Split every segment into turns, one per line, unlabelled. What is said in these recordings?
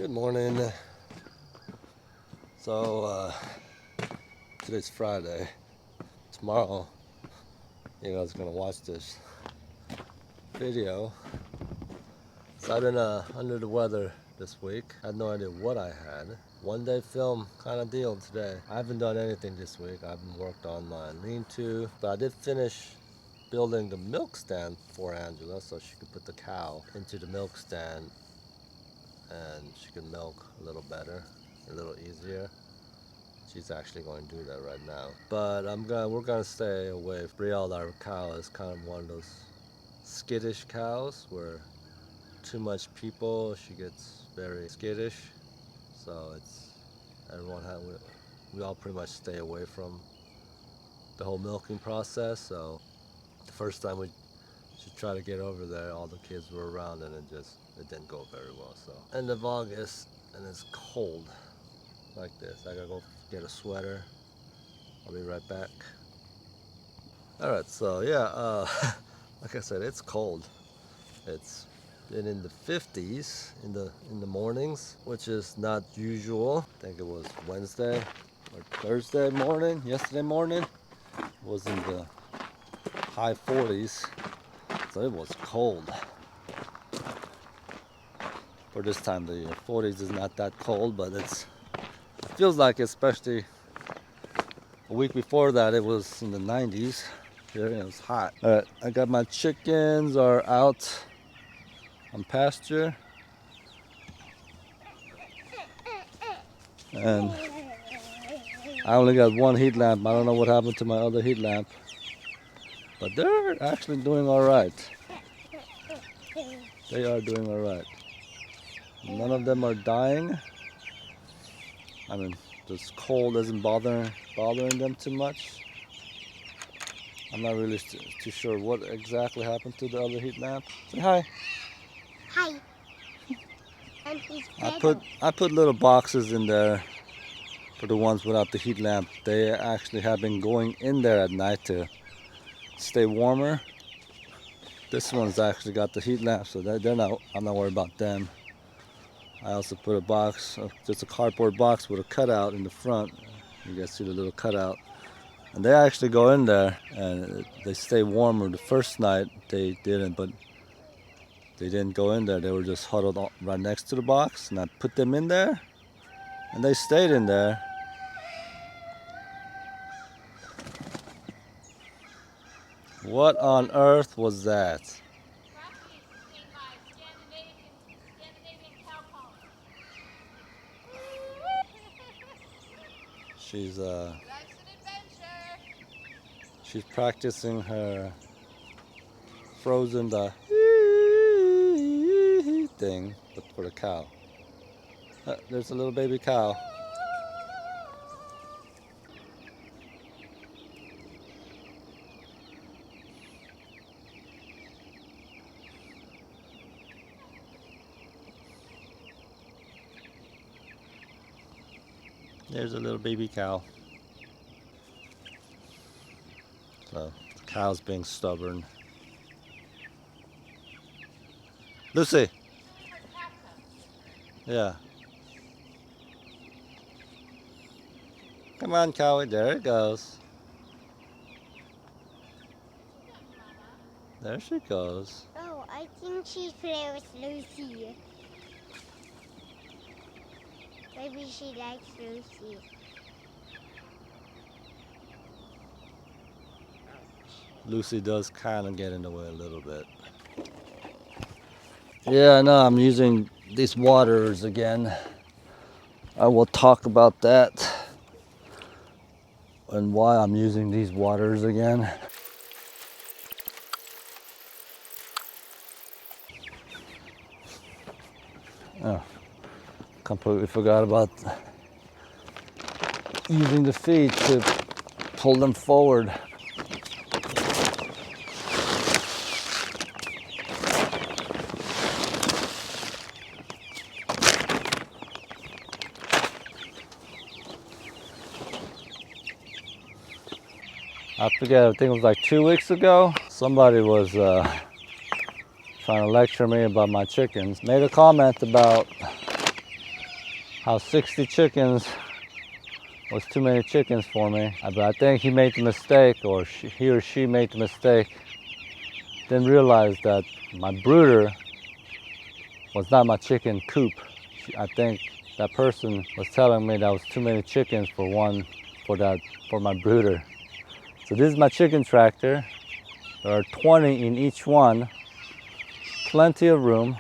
Good morning. So today's Friday. Tomorrow, you guys are gonna watch this video. So I've been under the weather this week. I had no idea what I had. One day film kind of deal today. I haven't done anything this week. I haven't worked on my lean-to, but I did finish building the milk stand for Angela so she could put the cow into the milk stand and she can milk a little better, a little easier. She's actually going to do that right now. But we're gonna stay away. Brielle, our cow, is kind of one of those skittish cows where too much people, she gets very skittish. So we all pretty much stay away from the whole milking process. So the first time she tried to get over there, all the kids were around and it didn't go very well. So end of August and it's cold like this. I gotta go get a sweater. I'll be right back. Alright, so yeah, like I said, it's cold. It's been in the 50s in the mornings, which is not usual. I think it was Wednesday or Thursday morning, yesterday morning. It was in the high 40s, so it was cold. For this time of the year, 40s is not that cold, but it feels like, especially a week before that, it was in the 90s. Here it was hot. Alright, I got my chickens are out on pasture. And I only got one heat lamp. I don't know what happened to my other heat lamp. But they're actually doing alright. They are doing alright. None of them are dying. I mean, this cold isn't bothering them too much. I'm not really too sure what exactly happened to the other heat lamp. Say hi.
Hi. And he's
I put little boxes in there for the ones without the heat lamp. They actually have been going in there at night to stay warmer. This one's actually got the heat lamp, so I'm not worried about them. I also put a box, just a cardboard box with a cutout in the front. You guys see the little cutout. And they actually go in there and they stay warmer. The first night they didn't, but they didn't go in there. They were just huddled right next to the box, and I put them in there and they stayed in there. What on earth was that? She's practicing her Frozen the thing, but for the cow. There's a little baby cow. There's a little baby cow. So the cow's being stubborn. Lucy. Yeah. Come on, Cowie. There it goes. There she goes.
Oh, I think she's playing with Lucy. Maybe she likes Lucy.
Lucy does kind of get in the way a little bit. Yeah, I know I'm using these waters again. I will talk about that and why I'm using these waters again. Oh, completely forgot about using the feet to pull them forward. I forget, I think it was like 2 weeks ago, somebody was trying to lecture me about my chickens. Made a comment about how 60 chickens was too many chickens for me. But I think he made the mistake, or he or she made the mistake. Didn't realize that my brooder was not my chicken coop. I think that person was telling me that was too many chickens for my brooder. So this is my chicken tractor. There are 20 in each one. Plenty of room.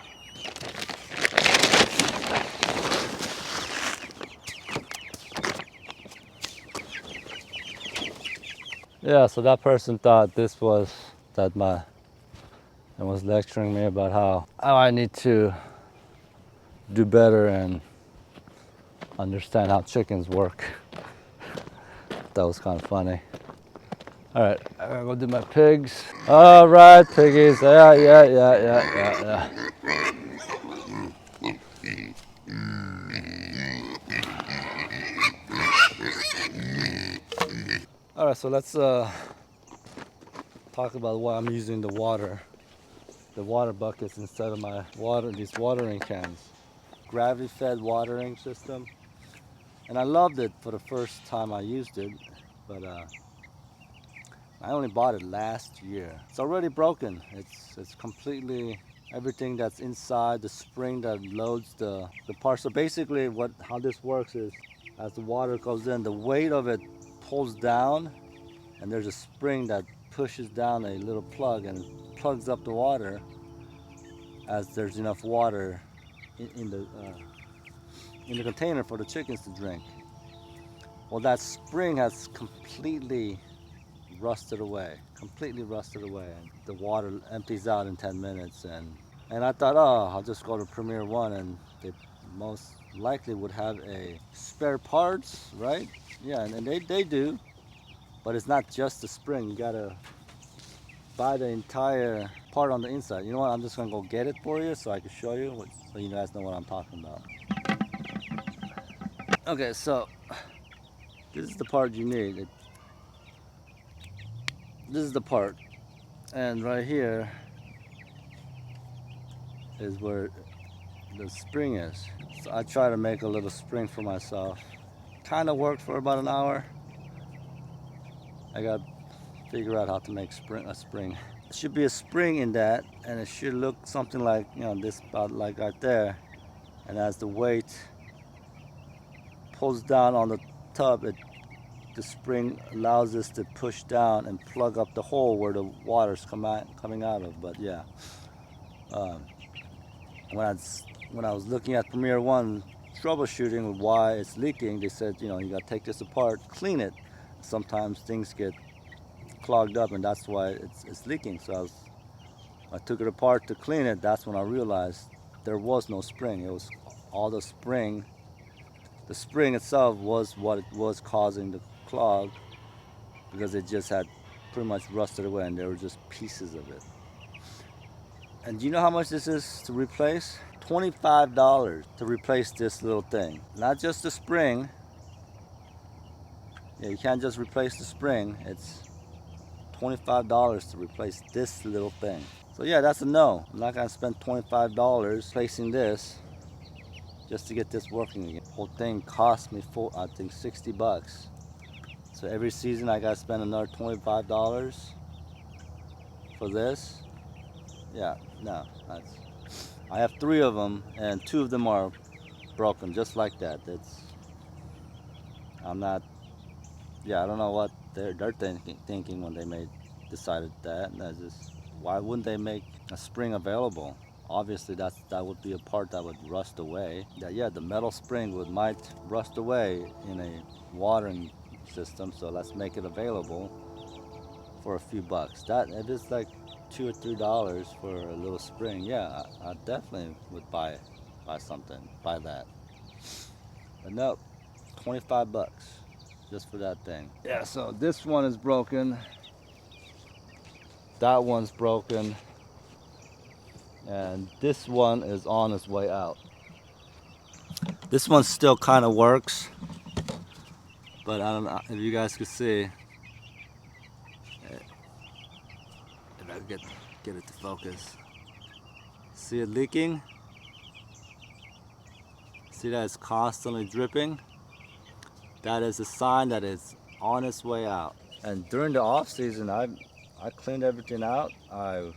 Yeah, so that person thought this was and was lecturing me about how I need to do better and understand how chickens work. That was kind of funny. All right, I gotta go do my pigs. All right, piggies. Yeah. All right, so let's talk about why I'm using the water buckets instead of these watering cans. Gravity-fed watering system, and I loved it for the first time I used it, but I only bought it last year. It's already broken. It's completely, everything that's inside the spring that loads the parts. So basically how this works is, as the water goes in, the weight of it pulls down, and there's a spring that pushes down a little plug and plugs up the water as there's enough water in the container for the chickens to drink. Well, that spring has completely rusted away, and the water empties out in 10 minutes. And I thought, oh, I'll just go to Premier One, and they most likely would have a spare parts, right? Yeah, and they do, but it's not just the spring. You gotta buy the entire part on the inside. You know what? I'm just gonna go get it for you so I can show you, so you guys know what I'm talking about. Okay, so this is the part you need. This is the part, and right here is where the spring is. So I try to make a little spring for myself. Kind of worked for about an hour. I got to figure out how to make a spring. There should be a spring in that, and it should look something like, this, about like right there. And as the weight pulls down on the tub, the spring allows this to push down and plug up the hole where the water's coming out of. But yeah, when I was looking at Premier One troubleshooting why it's leaking, they said, you gotta take this apart, clean it. Sometimes things get clogged up, and that's why it's leaking. So I took it apart to clean it. That's when I realized there was no spring. It was all the spring. The spring itself was what it was causing the clog, because it just had pretty much rusted away, and there were just pieces of it. And do you know how much this is to replace? $25 to replace this little thing. Not just the spring. Yeah, you can't just replace the spring. It's $25 to replace this little thing. So yeah, that's a no. I'm not gonna spend $25 replacing this just to get this working again. The whole thing cost me I think 60 bucks. So every season I gotta spend another $25 for this. Yeah, no, I have 3 of them, and 2 of them are broken, just like that. I don't know what they're thinking when they decided that. And why wouldn't they make a spring available? Obviously, that would be a part that would rust away. Yeah, the metal spring might rust away in a watering system. So let's make it available for a few bucks. That if it's like $2 or $3 for a little spring, yeah, I definitely would buy that. But no, 25 bucks just for that thing. Yeah, so this one is broken. That one's broken. And this one is on its way out. This one still kind of works, but I don't know if you guys could see. If I could get it to focus. See it leaking? See that it's constantly dripping? That is a sign that it's on its way out. And during the off season, I cleaned everything out. I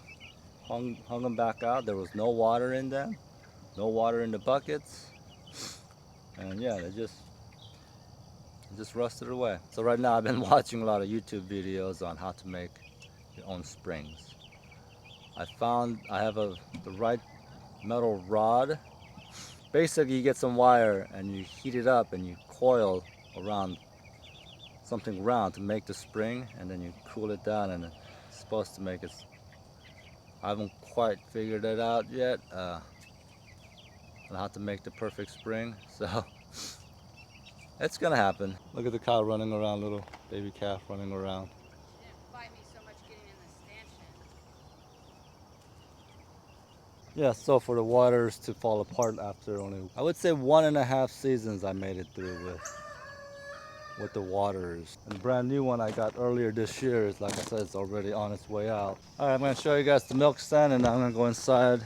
hung them back out. There was no water in them, no water in the buckets, and yeah, they just rusted away. So right now I've been watching a lot of YouTube videos on how to make your own springs. I found I have the right metal rod. Basically, you get some wire and you heat it up and you coil around something round to make the spring, and then you cool it down, and it's supposed to make it. I haven't quite figured it out yet on how to make the perfect spring, so it's gonna happen. Look at the cow running around, little baby calf running around.
She didn't fight me so much getting in the stanchion.
Yeah, so for the waters to fall apart after only, I would say 1.5 seasons I made it through with the waters. And the brand new one I got earlier this year is, like I said, it's already on its way out. All right, I'm gonna show you guys the milk stand, and I'm gonna go inside,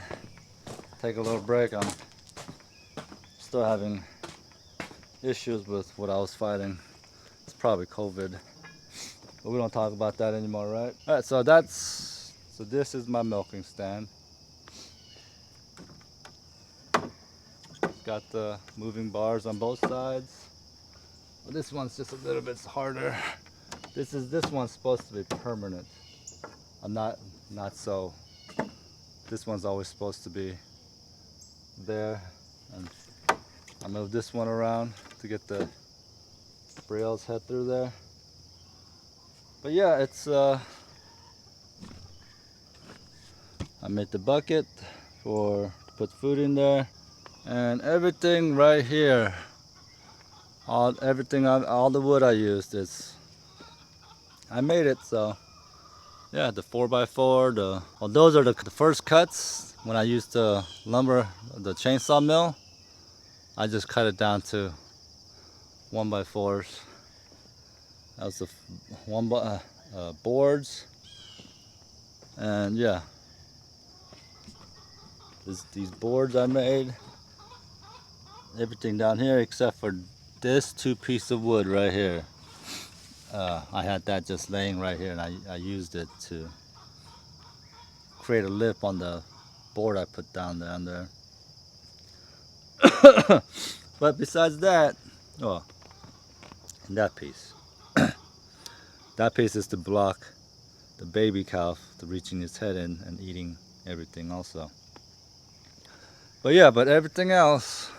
take a little break. I'm still having issues with what I was fighting. It's probably COVID, but we don't talk about that anymore, right? All right, so this is my milking stand. It's got the moving bars on both sides. Well, this one's just a little bit harder. This one's supposed to be permanent. Not so. This one's always supposed to be there, and I moved this one around to get the Brielle's head through there. But yeah, it's I made the bucket to put food in there, and everything right here. All the wood I used I made it. So yeah, the 4x4, those are the first cuts when I used the chainsaw mill. I just cut it down to 1x4s. That was the boards, and yeah, these boards I made. Everything down here except for this 2 pieces of wood right here. I had that just laying right here, and I used it to create a lip on the board I put down there. But besides that, and that piece. That piece is to block the baby cow to reaching its head in and eating everything also. But yeah, everything else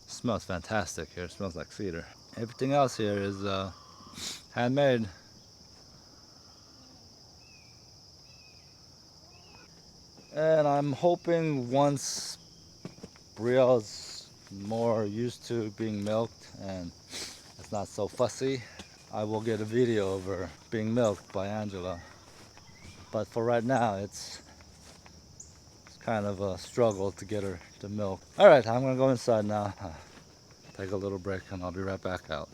smells fantastic here. It smells like cedar. Everything else here is handmade. And I'm hoping once Brielle's more used to being milked and it's not so fussy, I will get a video of her being milked by Angela. But for right now, it's kind of a struggle to get her to milk. All right, I'm gonna go inside now. Take a little break, and I'll be right back out.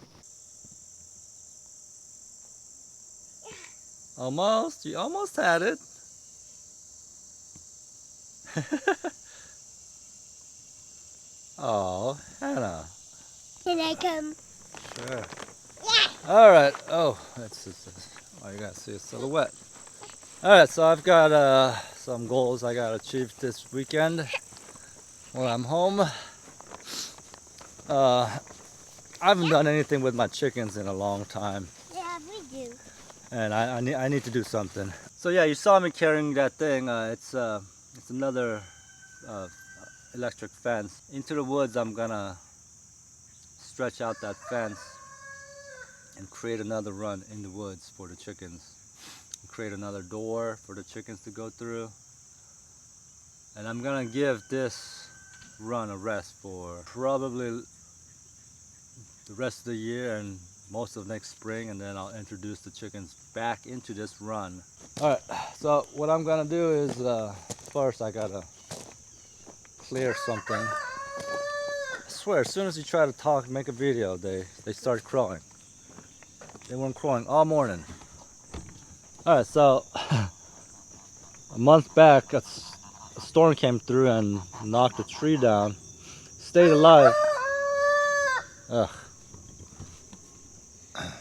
Almost, you almost had it. Oh, Hannah.
Can I come?
Sure.
Yeah.
All right. Oh, all you gotta see is silhouette. All right, so I've got some goals I gotta achieve this weekend when I'm home. I haven't done anything with my chickens in a long time.
Yeah, we do.
And I need to do something. So yeah, you saw me carrying that thing. It's another electric fence. Into the woods, I'm gonna stretch out that fence and create another run in the woods for the chickens. And create another door for the chickens to go through. And I'm gonna give this run a rest for probably the rest of the year and most of next spring, and then I'll introduce the chickens back into this run. All right, so what I'm gonna do is first I gotta clear something. I swear, as soon as you try to talk, make a video, they start crowing. They weren't crowing all morning. All right, so a month back, a storm came through and knocked a tree down, stayed alive. Ugh.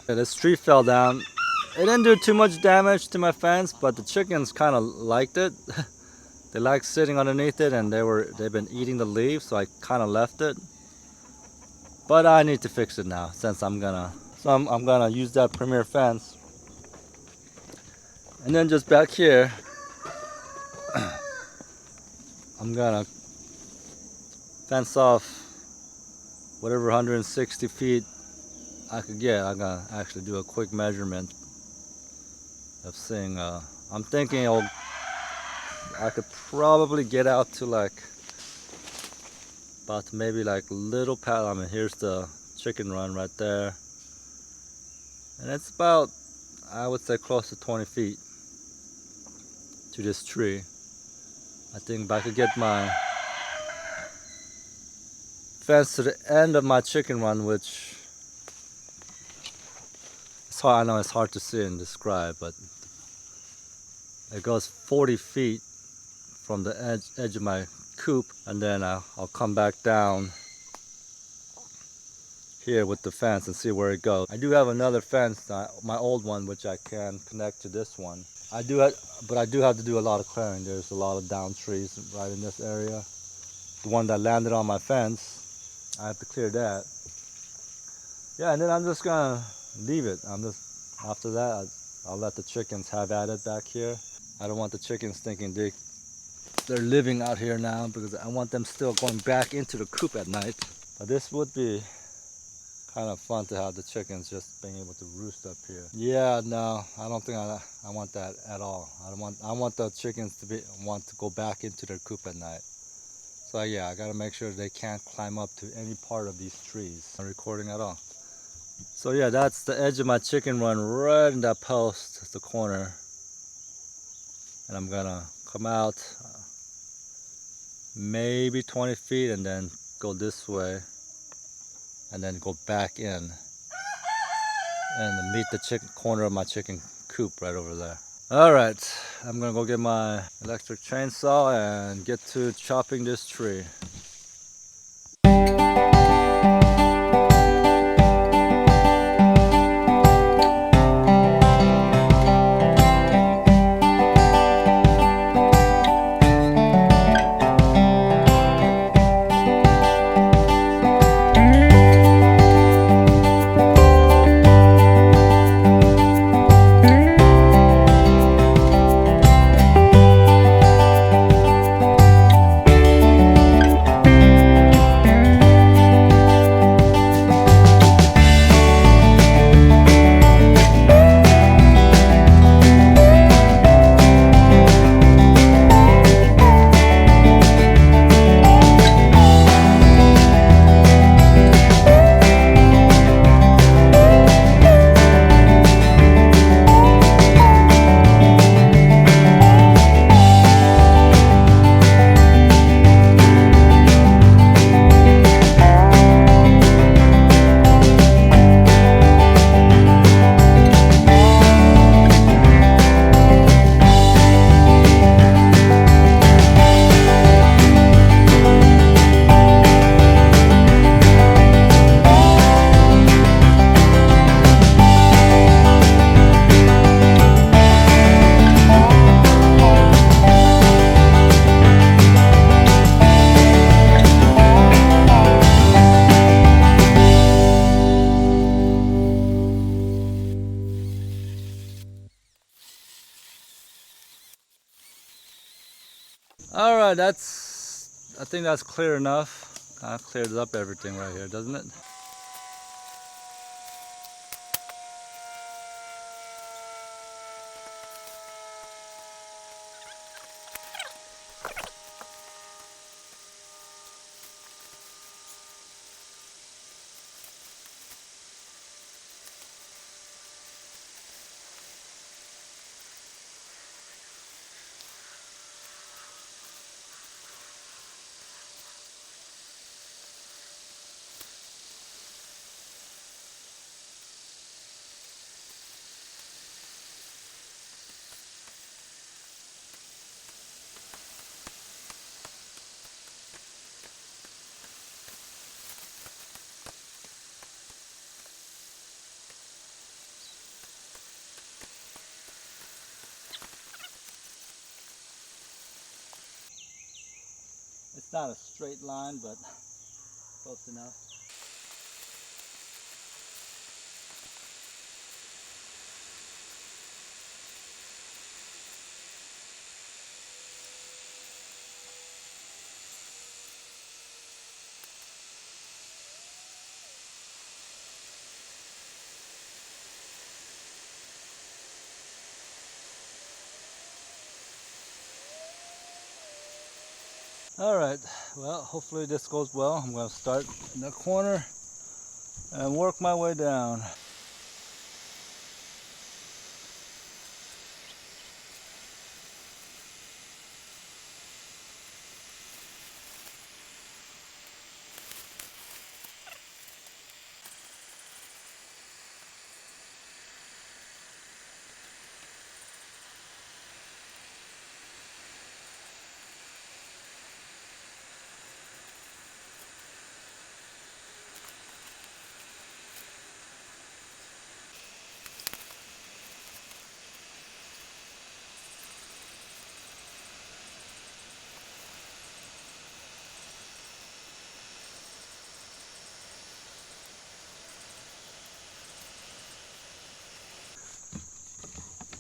Yeah, this tree fell down. It didn't do too much damage to my fence, but the chickens kind of liked it. They like sitting underneath it, and they've been eating the leaves, so I kind of left it. But I need to fix it now, since I'm gonna use that Premier fence. And then just back here, I'm gonna fence off whatever 160 feet I could get. I'm gonna actually do a quick measurement of seeing. I'm thinking I could probably get out to like about maybe like little pad. I mean, here's the chicken run right there, and it's about, I would say, close to 20 feet to this tree. I think if I could get my fence to the end of my chicken run, which it's hard, I know it's hard to see and describe, but it goes 40 feet from the edge of my coop, and then I'll come back down here with the fence and see where it goes. I do have another fence, my old one, which I can connect to this one. But I do have to do a lot of clearing. There's a lot of down trees right in this area. The one that landed on my fence, I have to clear that. Yeah, and then I'm just gonna leave it. After that, I'll let the chickens have at it back here. I don't want the chickens thinking they're living out here now, because I want them still going back into the coop at night. But this would be kind of fun to have the chickens just being able to roost up here. Yeah, no, I don't think I want that at all. I want the chickens to want to go back into their coop at night. So yeah, I gotta make sure they can't climb up to any part of these trees. I'm recording at all. So yeah, that's the edge of my chicken run, right in that post, the corner. And I'm gonna come out maybe 20 feet and then go this way and then go back in and meet the corner of my chicken coop right over there. All right, I'm gonna go get my electric chainsaw and get to chopping this tree. All right, I think that's clear enough. Kind of clears up everything right here, doesn't it?
not a straight line, but close enough. Alright, well, hopefully this goes well. I'm going to start in the corner and work my way down.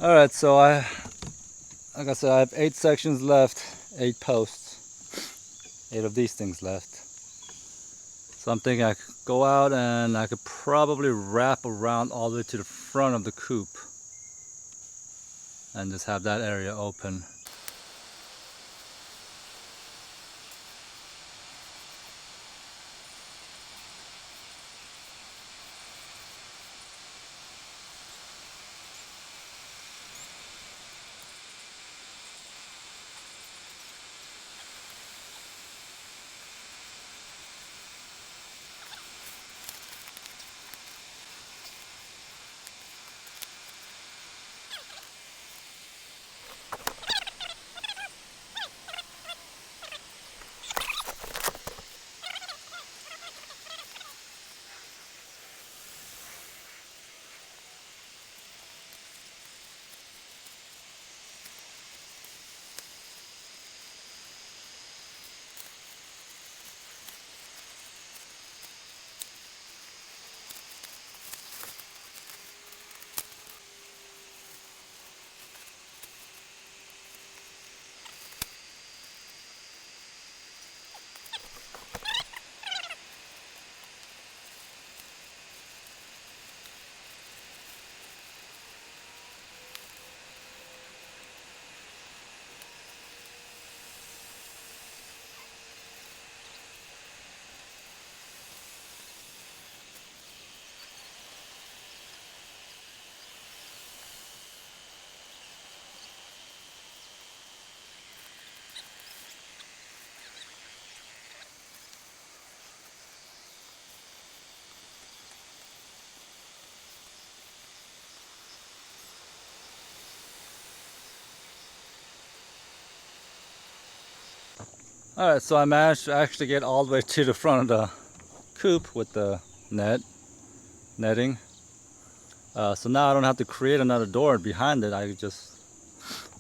Alright, so like I said, I have 8 sections left, 8 posts, 8 of these things left. So I'm thinking I could go out and I could probably wrap around all the way to the front of the coop and just have that area open. Alright, so I managed to actually get all the way to the front of the coop with the netting. So now I don't have to create another door behind it. I could just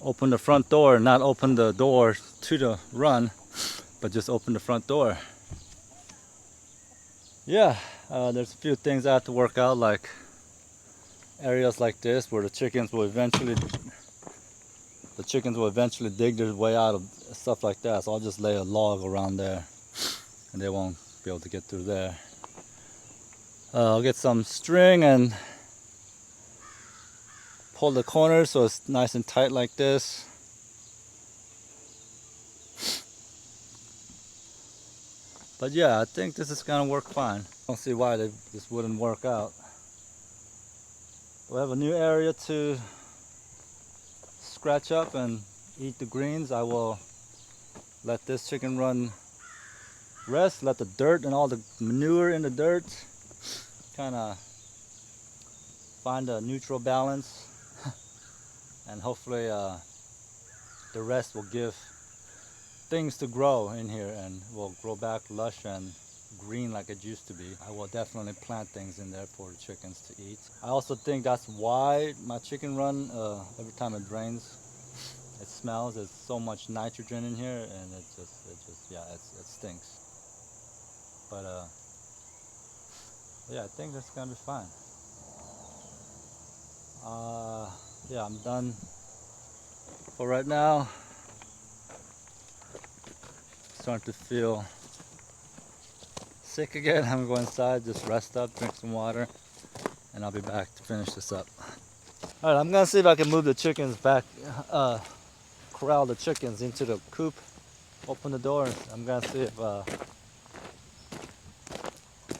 open the front door, not open the door to the run, but just open the front door. Yeah, there's a few things I have to work out, like areas like this where the chickens will eventually dig their way out of stuff like that. So I'll just lay a log around there and they won't be able to get through there. I'll get some string and pull the corners so it's nice and tight like this. But yeah, I think this is gonna work fine. I don't see why this wouldn't work out. We have a new area to scratch up and eat the greens. I will let this chicken run rest, let the dirt and all the manure in the dirt kind of find a neutral balance and hopefully the rest will give things to grow in here and will grow back lush and green like it used to be. I will definitely plant things in there for the chickens to eat. I also think that's why my chicken run, every time it rains, It smells. There's so much nitrogen in here, and it stinks. But yeah, I think that's gonna be fine. Yeah, I'm done for right now. Starting to feel sick again. I'm gonna go inside, just rest up, drink some water, and I'll be back to finish this up. Alright, I'm gonna see if I can move the chickens back, corral the chickens into the coop, open the door. I'm gonna see if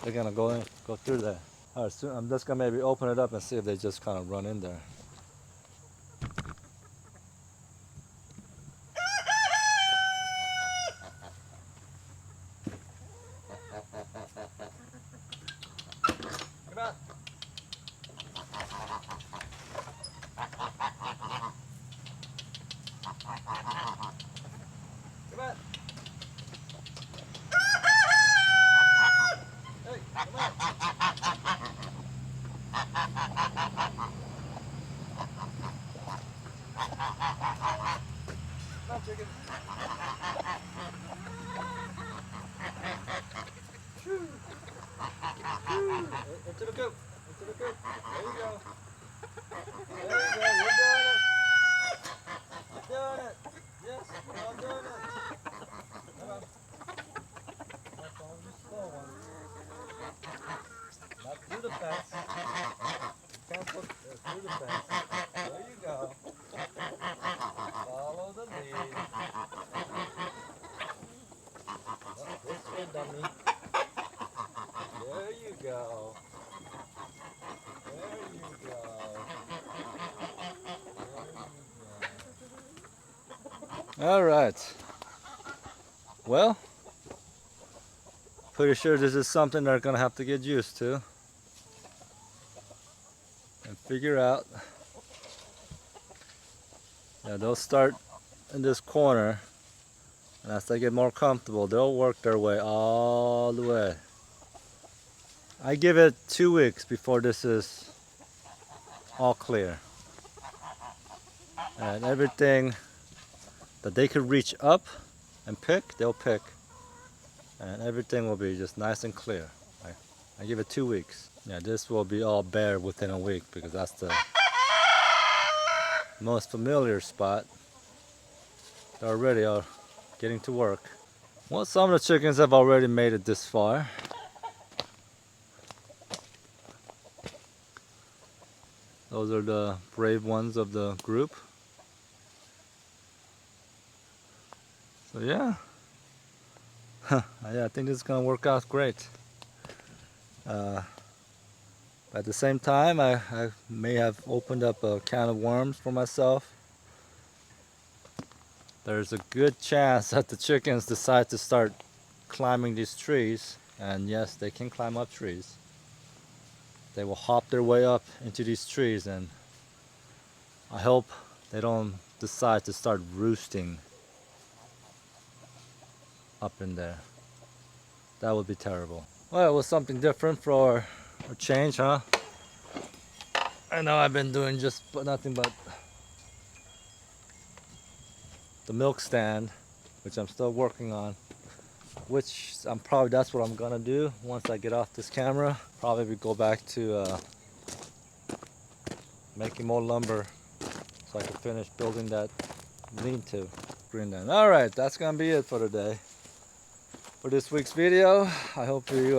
they're gonna go through there. Alright, so I'm just gonna maybe open it up and see if they just kind of run in there. Come on. Come on. Hey, come on. Come on, chicken. Shoo. Shoo. Into the coop. Into the coop. There you go. There you go. You're doing it. You're doing it. Yes, you're all doing it. Come on. That's all you slow ones. Not through the fence. Can't look through the fence. There you go. Follow the lead. Oh, this way, dummy. There you go. There you go. All right. Well, pretty sure this is something they're gonna have to get used to and figure out. Yeah, they'll start in this corner, and as they get more comfortable, they'll work their way all the way. I give it 2 weeks before this is all clear. And everything that they could reach up and pick, they'll pick. And everything will be just nice and clear. I give it 2 weeks. Yeah, this will be all bare within a week because that's the most familiar spot. They already are getting to work. Well, some of the chickens have already made it this far. Those are the brave ones of the group. So yeah. Yeah, I think this is gonna work out great. At the same time, I may have opened up a can of worms for myself. There's a good chance that the chickens decide to start climbing these trees. And yes, they can climb up trees. They will hop their way up into these trees, and I hope they don't decide to start roosting up in there. That would be terrible. Well, it was something different for a change, huh? I know I've been doing just nothing but the milk stand, which I'm still working on, which that's what I'm gonna do once I get off this camera. Probably we go back to making more lumber so I can finish building that lean-to. All right, that's gonna be it for today. For this week's video, I hope you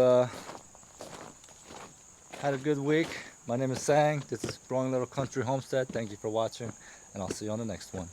had a good week. My name is Sang. This is Growing Little Country Homestead. Thank you for watching, and I'll see you on the next one.